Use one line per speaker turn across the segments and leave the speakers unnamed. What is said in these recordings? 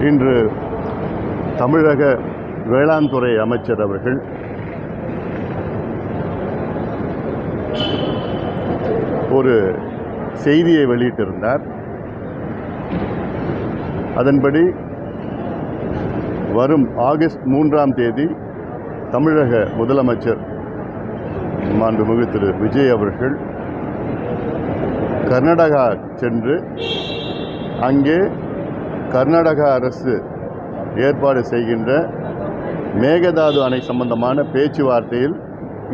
இன்று தமிழக வேளாண் துறை அமைச்சர் அவர்கள் ஒரு செய்தியை வெளியிட்டிருந்தார். அதன்படி வரும் ஆகஸ்ட் 3ஆம் தேதி தமிழக முதலமைச்சர் மாண்புமிகு திரு விஜய் அவர்கள் கர்நாடகா சென்று அங்கே கர்நாடக அரசு ஏற்பாடு செய்கின்ற மேகதாது அணை சம்பந்தமான பேச்சுவார்த்தையில்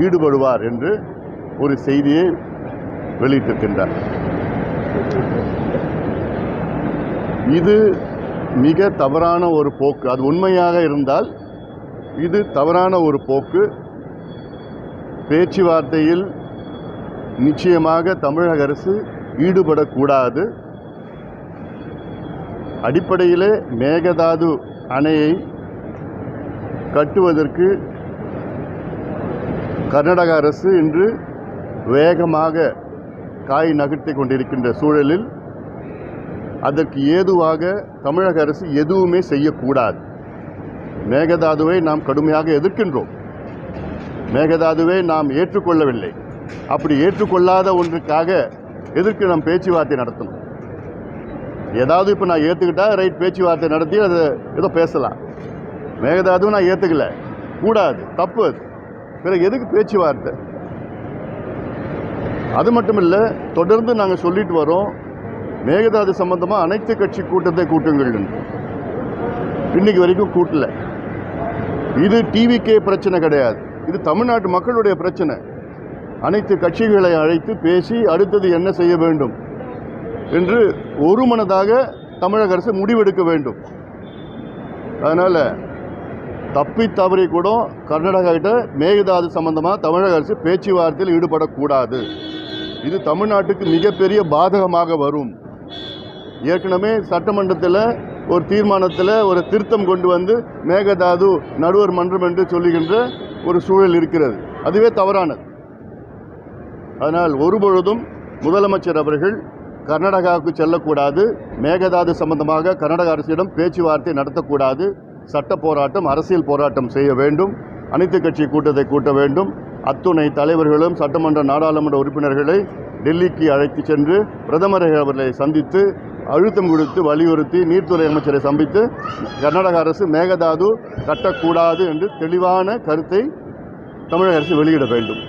ஈடுபடுவார் என்று ஒரு செய்தியை வெளியிட்டிருக்கின்றார். இது மிக தவறான ஒரு போக்கு. அது உண்மையாக இருந்தால் இது தவறான ஒரு போக்கு. பேச்சுவார்த்தையில் நிச்சயமாக தமிழக அரசு ஈடுபடக்கூடாது. அடிப்படையிலே மேகதாது அணையை கட்டுவதற்கு கர்நாடக அரசு இன்று வேகமாக காய் நகர்த்தி கொண்டிருக்கின்ற சூழலில் அதற்கு ஏதுவாக தமிழக அரசு எதுவுமே செய்யக்கூடாது. மேகதாதுவை நாம் கடுமையாக எதிர்க்கின்றோம். மேகதாதுவை நாம் ஏற்றுக்கொள்ளவில்லை. அப்படி ஏற்றுக்கொள்ளாத ஒன்றுக்காக எதற்கு நாம் பேச்சுவார்த்தை நடத்தணும்? ஏதாவது இப்போ நான் ஏற்றுக்கிட்டா ரைட், பேச்சுவார்த்தை நடத்தி அதை ஏதோ பேசலாம். மேகதாதுவை நான் ஏற்றுக்கல, கூடாது, தப்பு. அது பிறகு எதுக்கு பேச்சுவார்த்தை? அது மட்டும் இல்லை, தொடர்ந்து நாங்கள் சொல்லிட்டு வரோம், மேகதாது சம்பந்தமாக அனைத்து கட்சி கூட்டத்தை கூட்டுங்கள். இன்னைக்கு வரைக்கும் கூட்டல. இது டிவிக்கே பிரச்சனை கிடையாது, இது தமிழ்நாட்டு மக்களுடைய பிரச்சனை. அனைத்து கட்சிகளை அழைத்து பேசி அடுத்தது என்ன செய்ய வேண்டும் என்று ஒருமனதாக தமிழக அரசு முடிவெடுக்க வேண்டும். அதனால் தப்பி தவறி கூட கர்நாடகா கிட்ட மேகதாது சம்பந்தமாக தமிழக அரசு பேச்சுவார்த்தையில் ஈடுபடக்கூடாது. இது தமிழ்நாட்டுக்கு மிகப்பெரிய பாதகமாக வரும். ஏற்கனவே சட்டமன்றத்தில் ஒரு தீர்மானத்தில் ஒரு திருத்தம் கொண்டு வந்து மேகதாது நடுவர் மன்றம் என்று சொல்லுகின்ற ஒரு சூழல் இருக்கிறது. அதுவே தவறானது. அதனால் ஒருபொழுதும் முதலமைச்சர் அவர்கள் கர்நாடகாவுக்கு செல்லக்கூடாது. மேகதாது சம்பந்தமாக கர்நாடக அரசிடம் பேச்சுவார்த்தை நடத்தக்கூடாது. சட்ட போராட்டம், அரசியல் போராட்டம் செய்ய வேண்டும். அனைத்து கட்சி கூட்டத்தை கூட்ட வேண்டும். அத்துணை தலைவர்களும் சட்டமன்ற நாடாளுமன்ற உறுப்பினர்களை டெல்லிக்கு அழைத்து சென்று பிரதமர் அவர்களை சந்தித்து அழுத்தம் கொடுத்து வலியுறுத்தி நீர்த்துறை அமைச்சரை சந்தித்து கர்நாடக அரசு மேகதாது கட்டக்கூடாது என்று தெளிவான கருத்தை தமிழக அரசு வெளியிட வேண்டும்.